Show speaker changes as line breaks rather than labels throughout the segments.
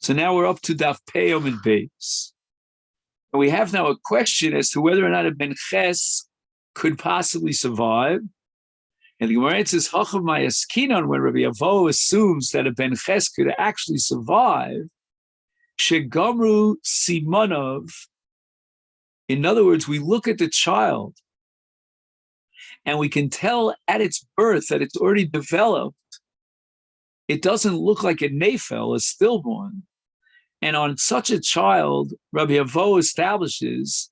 So now we're up to Daf Peyom and Beis. And we have now a question as to whether or not a Ben Ches could possibly survive. And the Gemara says, Hachav Mayaskinon, when Rabbi Avo assumes that a Ben Ches could actually survive, Shegamru Simonov. In other words, we look at the child and we can tell at its birth that it's already developed. It doesn't look like a nefel, a stillborn. And on such a child, Rabbi Avo establishes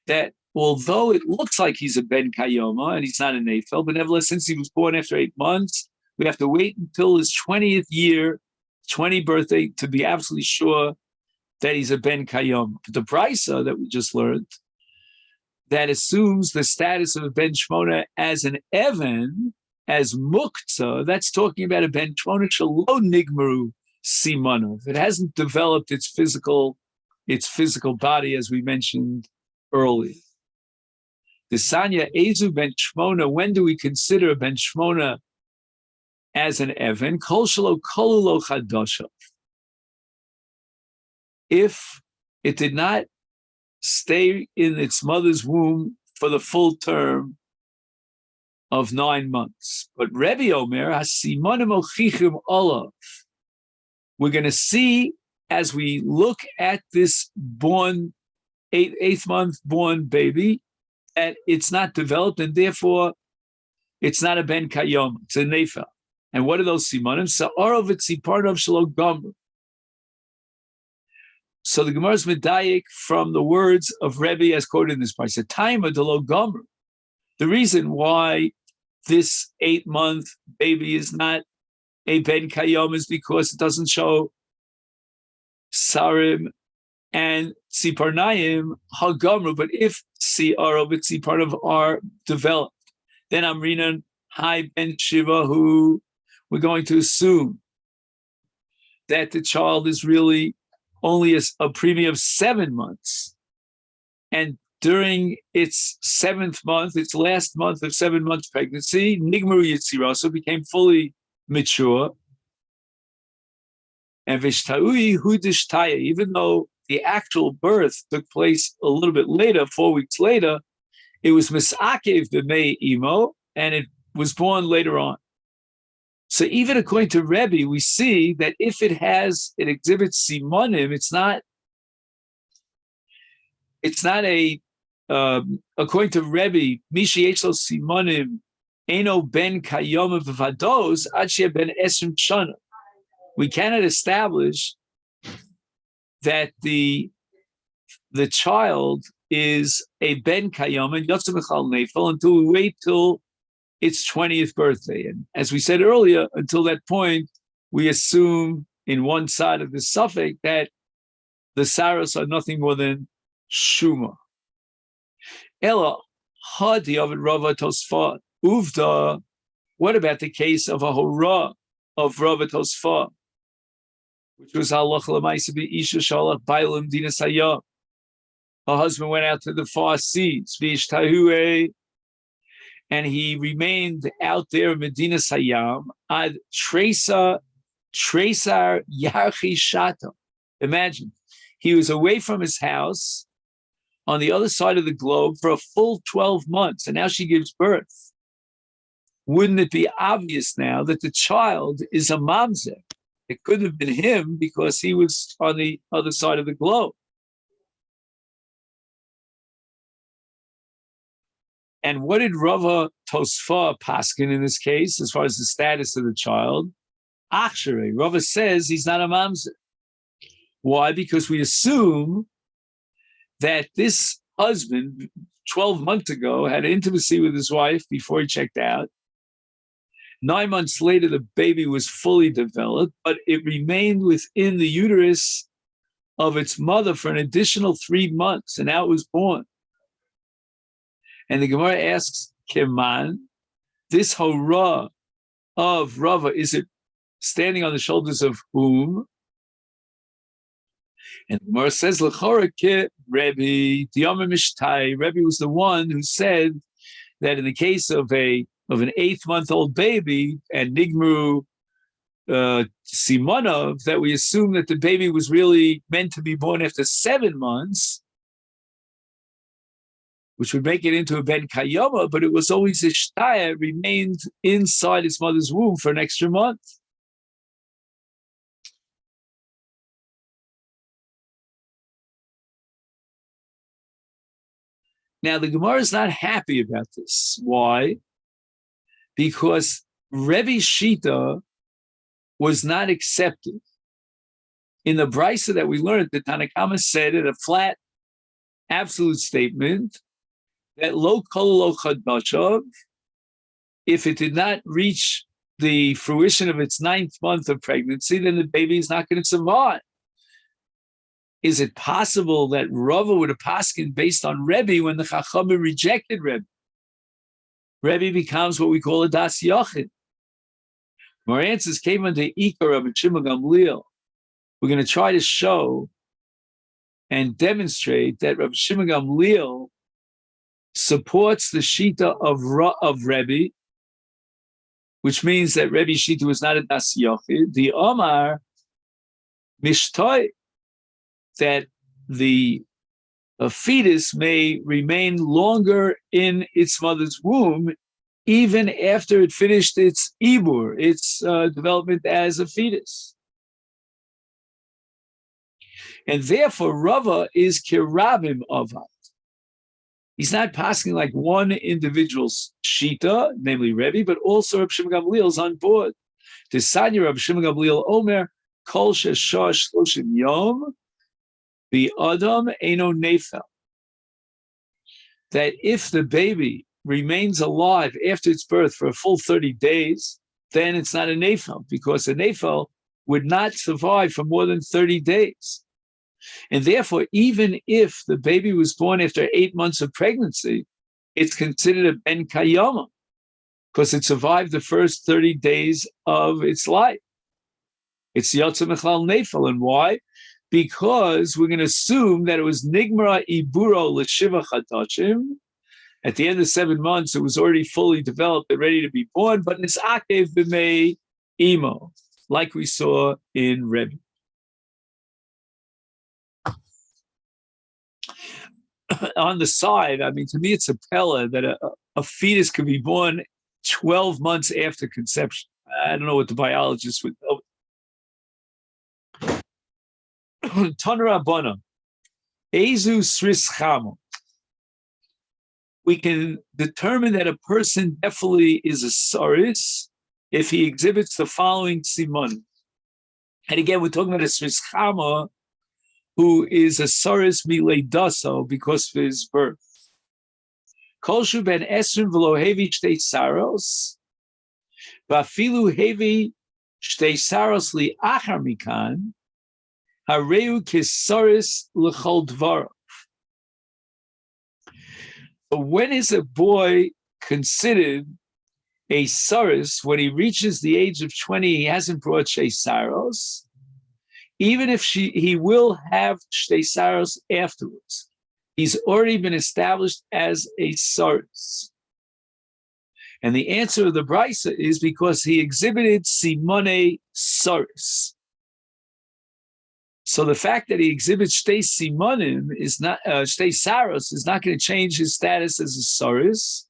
that although it looks like he's a ben kayoma and he's not a nefel, but nevertheless, since he was born after 8 months, we have to wait until his 20th year, 20th birthday, to be absolutely sure that he's a ben kayoma. But the brisa that we just learned, that assumes the status of a ben shmona as an even, as muktzah, that's talking about a ben shmona shelo nigmaru simonov. It hasn't developed its physical body, as we mentioned earlier. The Sanya Ezu ben shmona, when do we consider a ben shmona as an even? Kol shelo kolulo chadoshav. If it did not stay in its mother's womb for the full term of 9 months. But Rebbe Omer, hasimonim ochichim olav. We're going to see as we look at this born, eighth month born baby, that it's not developed and therefore it's not a ben kayom, it's a nefel. And what are those simonim? Sa'arov etziparnov shelo gomer. So the Gemara is medayik from the words of Rebbe as quoted in this part. It's taima de lo gomer. The reason why this 8-month baby is not a ben kayom is because it doesn't show sarim and tziparnayim hagomer. But if si'arov and tziparnav are developed, then amrinan hai ben shiva, who we're going to assume that the child is really only a premium of 7 months. And during its 7th month, its last month of 7 months pregnancy, Nigmaru Yitzira, so became fully mature. And Vishta'ui Hudishtaya, even though the actual birth took place a little bit later, 4 weeks later, it was Misakev B'mei Imo, and it was born later on. So even according to Rebbe, we see that if it exhibits simonim, it's not a, according to Rebbe, Mishi Yeshlo simonim, eno ben kayom v'vados, ad ben esrim shana. We cannot establish that the child is a ben kayom and yotzei michal nefel until we wait till its 20th birthday. And as we said earlier, until that point, we assume in one side of the suffix that the saros are nothing more than shuma. Ella hadi of Rava Tosfot. Uvda, what about the case of a hora of Rava Tosfot, which was halacha l'maisa be'isha shalach bailam dinas hayam. Her husband went out to the far seas, v'ishtahu, and he remained out there in Medina Sayam ad Tresar Yarchi Shato. Imagine, he was away from his house on the other side of the globe for a full 12 months, and now she gives birth. Wouldn't it be obvious now that the child is a mamzer? It couldn't have been him because he was on the other side of the globe. And what did Rava Tosfa paskin in this case, as far as the status of the child? Achshere. Rava says he's not a mamzer. Why? Because we assume that this husband, 12 months ago, had intimacy with his wife before he checked out. 9 months later, the baby was fully developed, but it remained within the uterus of its mother for an additional 3 months, and now it was born. And the Gemara asks, Keman, this hora of Rava, is it standing on the shoulders of whom? And the Gemara says, L'chora ke Rebbe, Diyama Mishtai. Rebbe was the one who said that in the case of an 8-month-old baby and Nigmu simonov, that we assume that the baby was really meant to be born after 7 months, which would make it into a ben kayoma, but it was always a shtaya, remained inside its mother's womb for an extra month. Now, the Gemara is not happy about this. Why? Because Rebbe Shita was not accepted. In the Brisa that we learned, the Tanakama said in a flat, absolute statement that lo kol lo chadashav, if it did not reach the fruition of its 9th month of pregnancy, then the baby is not going to survive. Is it possible that Rava would have paskin based on Rebbe when the Chachamim rejected Rebbe? Rebbe becomes what we call a das yachid. Our answers came under Ikar of Shimon Gamliel. We're going to try to show and demonstrate that Rabbi Shimon Gamliel supports the Shita of Rebbe, which means that Rebbe Shita was not a das yachid. The Omar Mishtoi, that the fetus may remain longer in its mother's womb even after it finished its ibur, its development as a fetus. And therefore, Rava is kirabim avad. He's not passing like one individual's shita, namely Rebbe, but also Rabbi Shimon Gamliel is on board. Tisanya Rabbi Shimon Gamliel Omer, kol sheshah shloshim yom, the Adam Eino Nefel. That if the baby remains alive after its birth for a full 30 days, then it's not a Nefel, because a Nefel would not survive for more than 30 days. And therefore, even if the baby was born after 8 months of pregnancy, it's considered a Ben Kayama, because it survived the first 30 days of its life. It's Yotze Mechlal Nefel. And why? Because we're going to assume that it was Nigmara Iburo L'Shiva Chadashim. At the end of 7 months, it was already fully developed and ready to be born, but it's Akev B'mei Imo, like we saw in Rebbe. On the side, I mean, to me, it's a pella that a fetus could be born 12 months after conception. I don't know what the biologists would know. Tanra Bona, Ezu Sris Chamo. We can determine that a person definitely is a saris if he exhibits the following simon. And again, we're talking about a Sris Chamo who is a saris mileidaso because of his birth. Kolshu ben esrim v'lo hevi shtei saros, v'afilu hevi shtei saros li achar mikan, hareu kisaris l'chol dvarav. So when is a boy considered a saris? When he reaches the age of 20, he hasn't brought shtei saros. Even if he will have shtei saros afterwards, he's already been established as a saris. And the answer of the Brisa is because he exhibited simone saris. So the fact that he exhibits shtei simonim is not shtei saros is not going to change his status as a saris,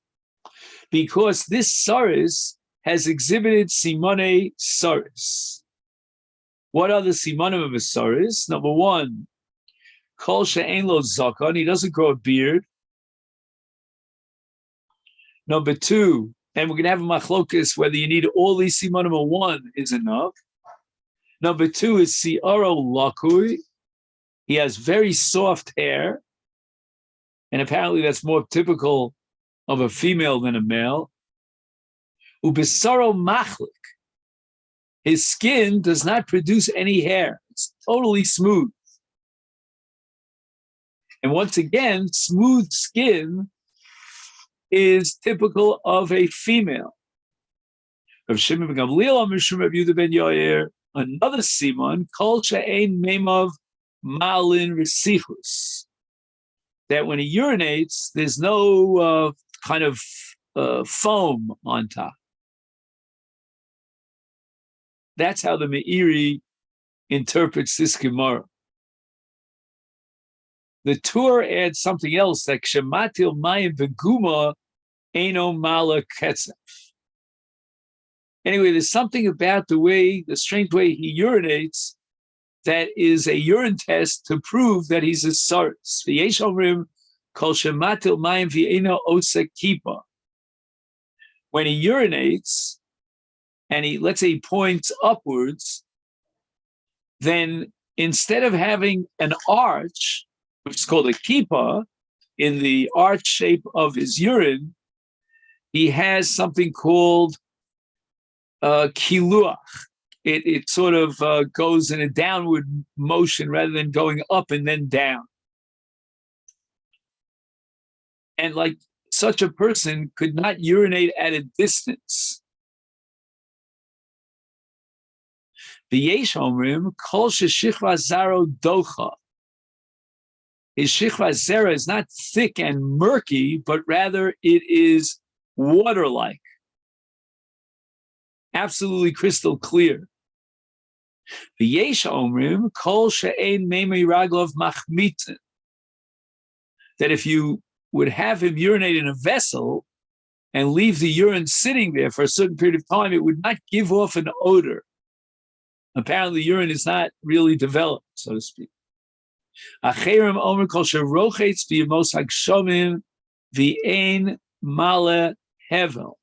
because this saris has exhibited simone saris. What are the simonim of a saris? Number one, kol she'ein lo zakon, he doesn't grow a beard. Number two, and we're going to have a machlokas whether you need all these simonim or one is enough. Number two is si'aro lakui. He has very soft hair, and apparently that's more typical of a female than a male. Ubisaro machlik. His skin does not produce any hair. It's totally smooth. And once again, smooth skin is typical of a female. Rav Shimon ben Gamliel, Mishum Rav Yehuda ben Yair, another simon, kol she'ein meimav malin resichus. That when he urinates, there's no kind of foam on top. That's how the Meiri interprets this Gemara. The Tur adds something else, like Shematil Mayim Beguma Eino Mala Ketzef. Anyway, there's something about the strange way he urinates that is a urine test to prove that he's a saris. V'yesh omrim kol shematil mayim v'eino osa kipa. When he urinates, and let's say he points upwards, then instead of having an arch, which is called a kippah, in the arch shape of his urine, he has something called kiluach. It sort of goes in a downward motion rather than going up and then down. And like such a person could not urinate at a distance. V'yesh omrim kol sheshichva zaro docha. His shichva zera is not thick and murky, but rather it is water-like, absolutely crystal clear. V'yesh omrim kol she'ein meimei raglov machmitin. That if you would have him urinate in a vessel and leave the urine sitting there for a certain period of time, it would not give off an odor. Apparently, urine is not really developed, so to speak. Acherim omer kol sherochetz v'yemos hagshomim v'ein male hevel.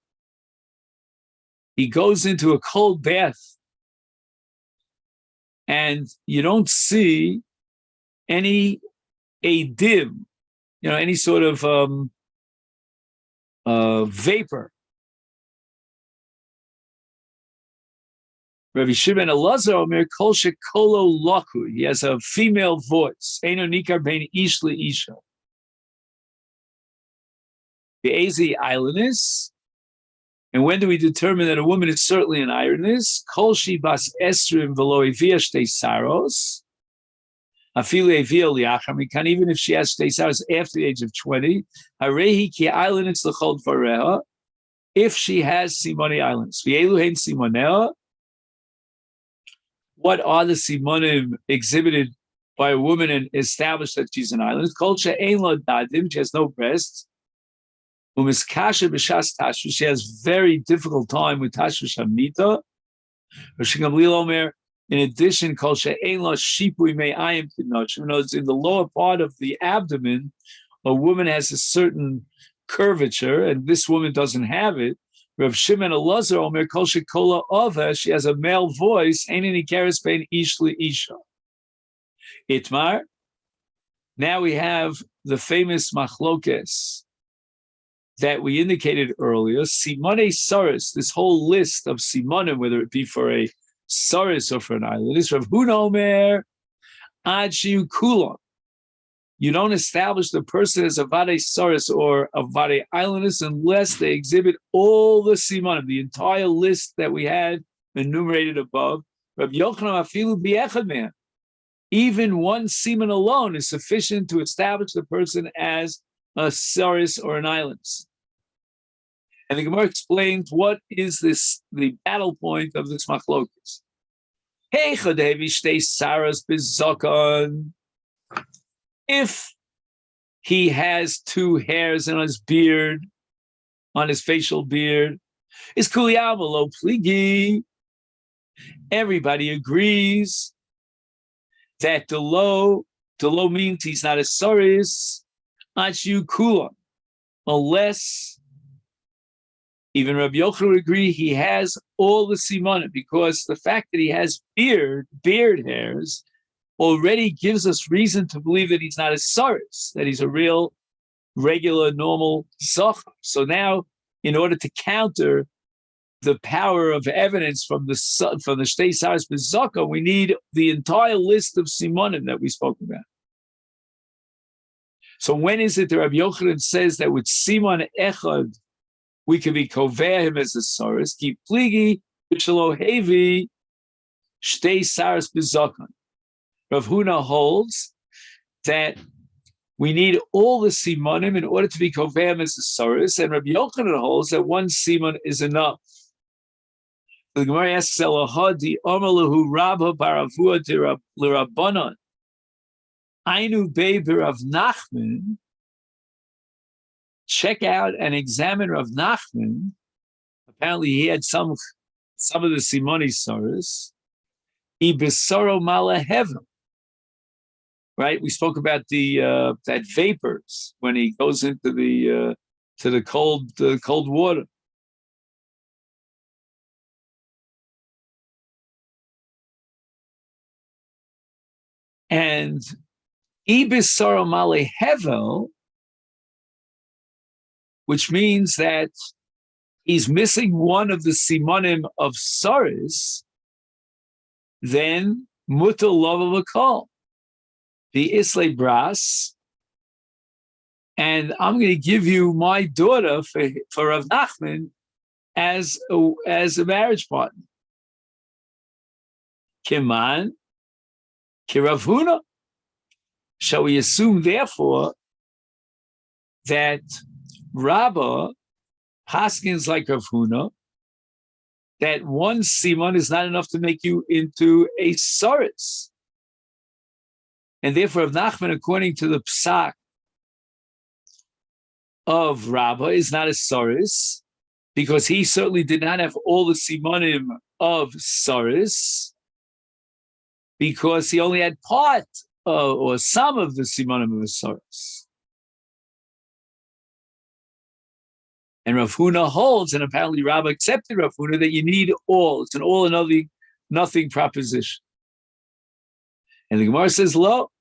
He goes into a cold bath, and you don't see any edim, any sort of vapor. Rabbi Shimon Elazar Omer kol shekolo laku. He has a female voice. Eino nikar bein ish leisha. The Ezi islandess. And when do we determine that a woman is certainly an ironess? Kol shi bas esrim velo evia shtei saros. Afilu evia liachar mikan. Even if she has shtei saros after the age of 20. Harehi ki islandess lechol dvareha. If she has simoni islands. V'elu hein simonea. What are the simanim exhibited by a woman and established that she's an island? Culture ein lo dadim, she has no breasts. Umiskasha b'shas tashvish, she has very difficult time with tashvish hamita. In addition, culture ein lo shipui me'ayim tinosh. In the lower part of the abdomen, a woman has a certain curvature, and this woman doesn't have it. Rav Shimon Elazar Omer kol shekola ova, she has a male voice. Einini keres bein ish leisha. Itmar. Now we have the famous machlokes that we indicated earlier. Simone saris. This whole list of simonim, whether it be for a saris or for an island, is Rav Huna Omer ad shiu kulon. You don't establish the person as a Vade Saris or a Vade Islandess unless they exhibit all the simanim, the entire list that we had enumerated above. Rabbi Yochanan afilu bi'echad mehem. Even one semen alone is sufficient to establish the person as a Saris or an Islandess. And the Gemara explains what is the battle point of this machlokes. Hey chadevi shtei saras bizakon. If he has two hairs on his beard, on his facial beard, is kuliyamalo pligi. Everybody agrees that delo means he's not a saris, achu kulon, unless even Rabbi Yochanan would agree he has all the simanim, because the fact that he has beard hairs, already gives us reason to believe that he's not a saris, that he's a real, regular, normal zachar. So now, in order to counter the power of evidence from the shtei saris b'zaka, we need the entire list of simonim that we spoke about. So when is it that Rabbi Yochanan says that with simon echad we can be koveh him as a saris? Ki pligi b'shelo hevi shtei saris b'zaka. Rav Huna holds that we need all the simanim in order to be koveim as a saris, and Rabbi Yochanan holds that one siman is enough. The Gemara asks, Elohadi Omerlahu Rabba Baravua Lirabanon. Ainu Bei Rav Nachman. Check out and examine Rav Nachman. Apparently, he had some of the Simoni Soros. Ibisoro Malahevel. Right? We spoke about the that vapors when he goes into the to the cold water. And Ibisoro Malahevel, which means that he's missing one of the simonim of Soros, then mutal lova l'kol, the Isle Bras, and I'm going to give you my daughter for Rav Nachman as a marriage partner. Kiman, Kirav Huna. Shall we assume, therefore, that Rabbah paskins like Rav Huna, that one simon is not enough to make you into a soros, and therefore Rav Nachman, according to the psak of Rabbah, is not a soros, because he certainly did not have all the simonim of soros, because he only had part or some of the simonim of a soros. And Rav Huna holds, and apparently Rabbah accepted Rav Huna, that you need all. It's an all and nothing proposition. And the Gemara says, lo,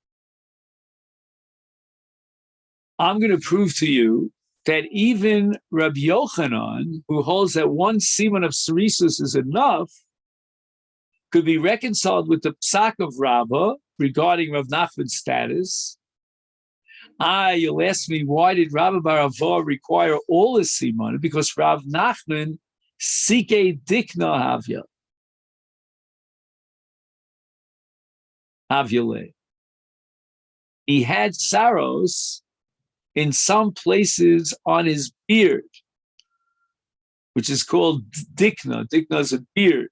I'm going to prove to you that even Rabbi Yochanan, who holds that one semen of Ceresus is enough, could be reconciled with the psak of Rabbah regarding Rav Nachman's status. You'll ask me, why did Rabbi Baravah require all the simon? Because Rav Nachman sike dikna havyale. He had sorrows in some places on his beard, which is called dikna. Dikna is a beard.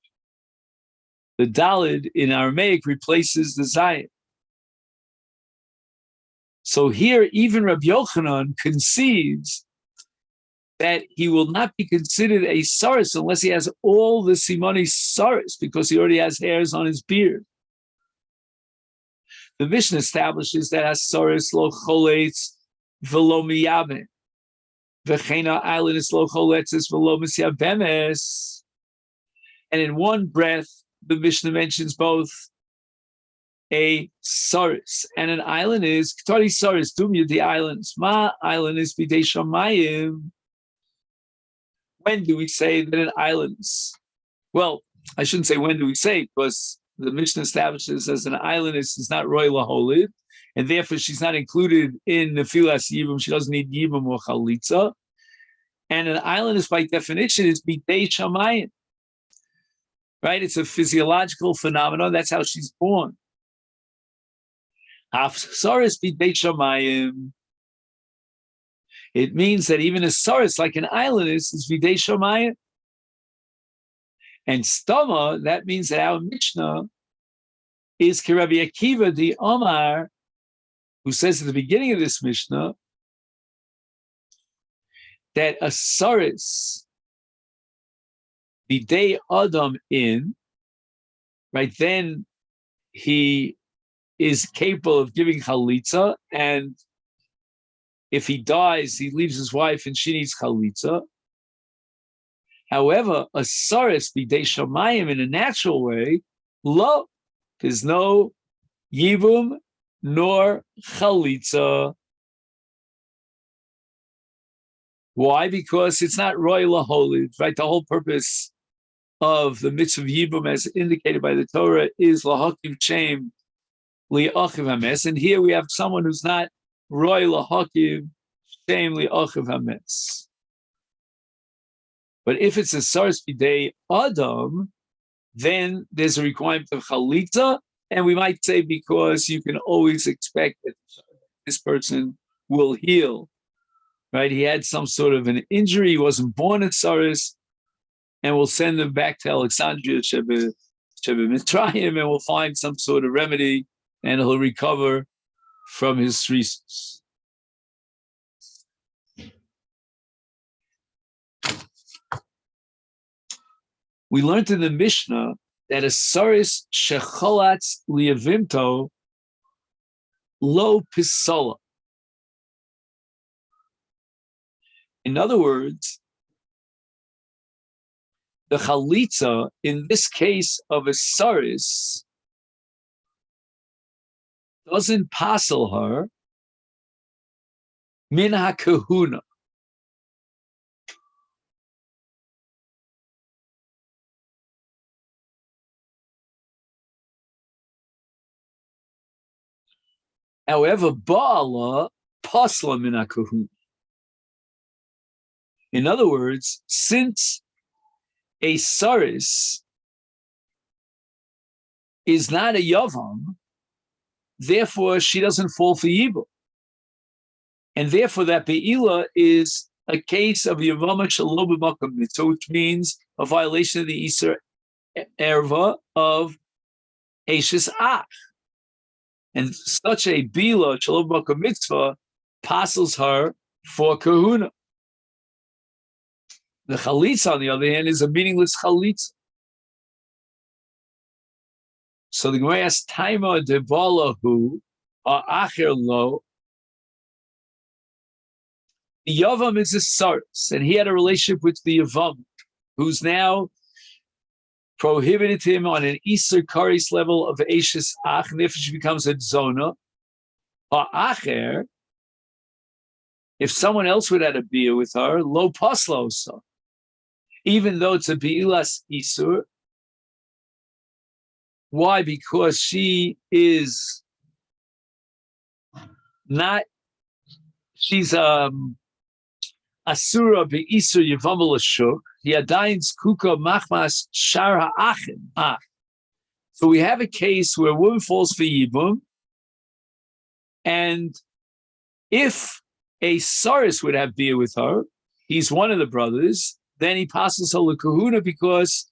The dalid in Aramaic replaces the zayin. So here, even Rabbi Yochanan concedes that he will not be considered a saris unless he has all the simoni saris, because he already has hairs on his beard. The Mishnah establishes that as saris lo choletz v'lo miyaben, v'chena islandis lo choletzis v'lo misyabemes. And in one breath, the Mishnah mentions both a saris and an island is Ktari saris dumya the islands. Ma island is bidei shamayim. When do we say that an island is? Well, I shouldn't say when do we say, because the Mishnah establishes as an island is not roy laholid, and therefore she's not included in the filas yibum. She doesn't need yibum or chalitza. And an island is by definition is bidei shamayim. Right? It's a physiological phenomenon. That's how she's born. It means that even a saris, like an island, is videi shamayim. And stoma, that means that our Mishnah is Kirabi Akiva the Omar, who says at the beginning of this Mishnah that a saris videi Adam in, right, then he is capable of giving chalitza, and if he dies, he leaves his wife and she needs chalitza. However, a saris bidei shamayim in a natural way, lo, there's no yibum nor chalitza. Why? Because it's not roy laholid, right? The whole purpose of the mitzvah of yibum, as indicated by the Torah, is lahakim shem li'achiv hames, and here we have someone who's not roy lahakim shem li'achiv hames. But if it's a saris bidei adam, then there's a requirement of chalitza, and we might say because you can always expect that this person will heal, right? He had some sort of an injury, he wasn't born at saris, and we'll send him back to Alexandria, Shebe Mitzrayim, and we'll find some sort of remedy, and he'll recover from his rhesus. We learned in the Mishnah that a saris shecholatz liyavimto lo pisola. In other words, the chalitza, in this case of a saris, doesn't passel her min ha-kahuna. However, Ba'ala pasla min ha-kahuna. In other words, since a saris is not a yavam, therefore she doesn't fall for yibum. And therefore that be'ila is a case of Yevamot shelo b'makom mitzvah, which means a violation of the Isur erva of Eishes Ach. And such a bila shelo b'makom mitzvah passes her for kahuna. The chalitza, on the other hand, is a meaningless chalitza. So the Gemara asks, Taima debalahu acher lo. The Yavam is a saris, and he had a relationship with the Yavam, who's now prohibited him on an Isur Karis level of Eishes Ach, and therefore she becomes a Zona. Acher, if someone else would have a beer with her, lo pasla osa. Even though it's a Be'ilas Isur. Why? Because she is not, she's Asura Be'isur Yevamot L'Shuk. He adains kuka machmas shar ha'achim. So we have a case where a woman falls for Yibum, and if a saris would have beer with her, he's one of the brothers, then he passes her l'kahuna because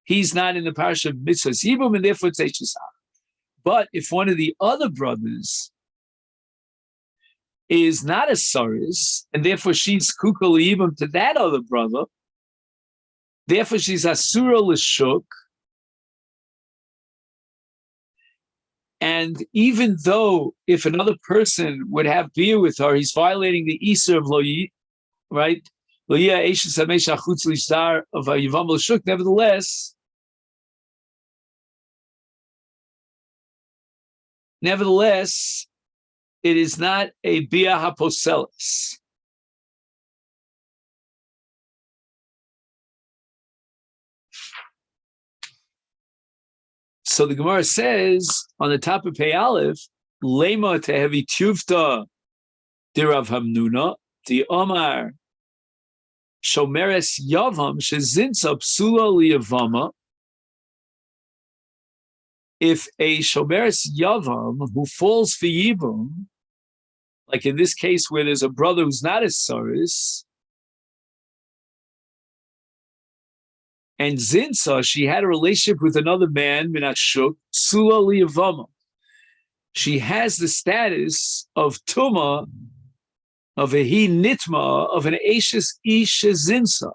he's not in the parish of mitzvahs Yibum, and therefore it's Eishes Ach. But if one of the other brothers is not a saris, and therefore she's kuka l'Yibum to that other brother, therefore she's asura l'shuk. And even though if another person would have beer with her, he's violating the Isur of Loyi, right? Loya Eishes Hamesh Achutz Lishtar of Yevamot L'Shuk. Nevertheless, it is not a bia haposelis. So the Gemara says on the top of Pei Aleph, Lema tehevi tuvta dirav hamnuna di omar shomeres yavam shezinsa psula liyavama. If a shomeres yavam who falls for yibum, like in this case where there's a brother who's not a saris, and Zinsa, she had a relationship with another man, Minashuk, Sula Liyavama. She has the status of Tuma, of a Hi Nitma, of an Eishes Isha Zinsa.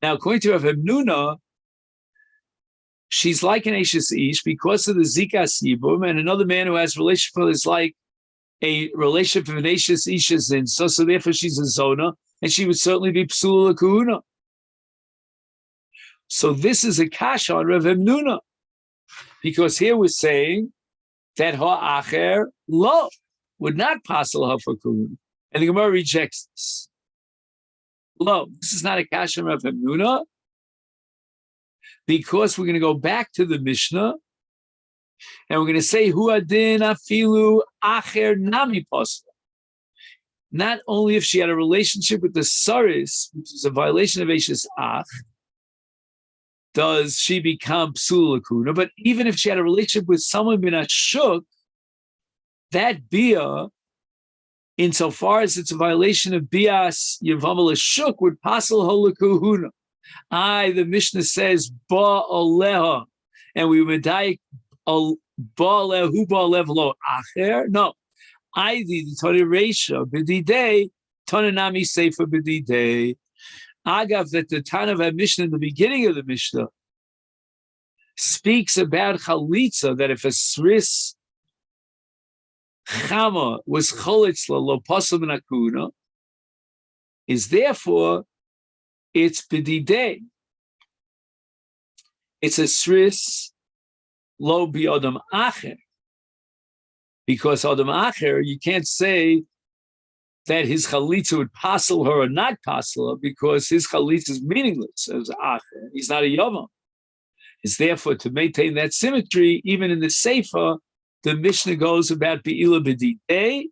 Now, according to Rav Hamnuna, she's like an Eishes Ish because of the Zikas Yibum, and another man who has a relationship is like a relationship of an Eishes Isha Zinsa, so therefore she's a Zona, and she would certainly be Psula Kahuna. So this is a kasha on Rav Hamnuna, because here we're saying that ha'acher lo would not passel her for kahuna, and the Gemara rejects this. Lo, this is not a kasha on Rav Hamnuna, because we're going to go back to the Mishnah, and we're going to say hu adin afilu acher nami pasel. Not only if she had a relationship with the saris, which is a violation of Eishes Ach, does she become psula kuna, but even if she had a relationship with someone minashuk, that bia insofar as it's a violation of bias, Yevamot Shuk would pasel holakuhuna. The Mishnah says ba aleha, and we would die ba alehu ba alev lo acher. No, the Tani Reisha b'didei Tananami Sefer b'didei. Agav, that the Tanav Mishnah in the beginning of the Mishnah speaks about chalitza, that if a sris chama was chalitzla lo pasal minakuna, is therefore it's b'didei. It's a sris lo bi adam acher, because adam acher, you can't say that his chalitza would passel her or not passel her, because his chalitza is meaningless as acher. He's not a yavam. It's therefore to maintain that symmetry, even in the Sefer, the Mishnah goes about be'ila b'didei.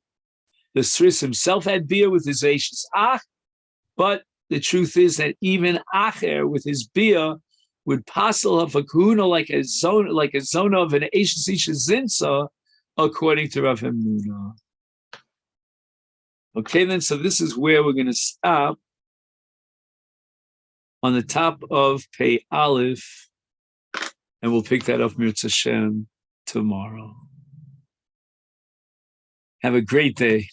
The Sris himself had beer with his Eishes Ach, but the truth is that even Acher with his beer would passel of a kahuna like a zona of an Eishes Isha Zinsa, according to Rav Hamnuna. Okay, then, so this is where we're going to stop on the top of Pei Aleph, and we'll pick that up, Mirz Hashem, tomorrow. Have a great day.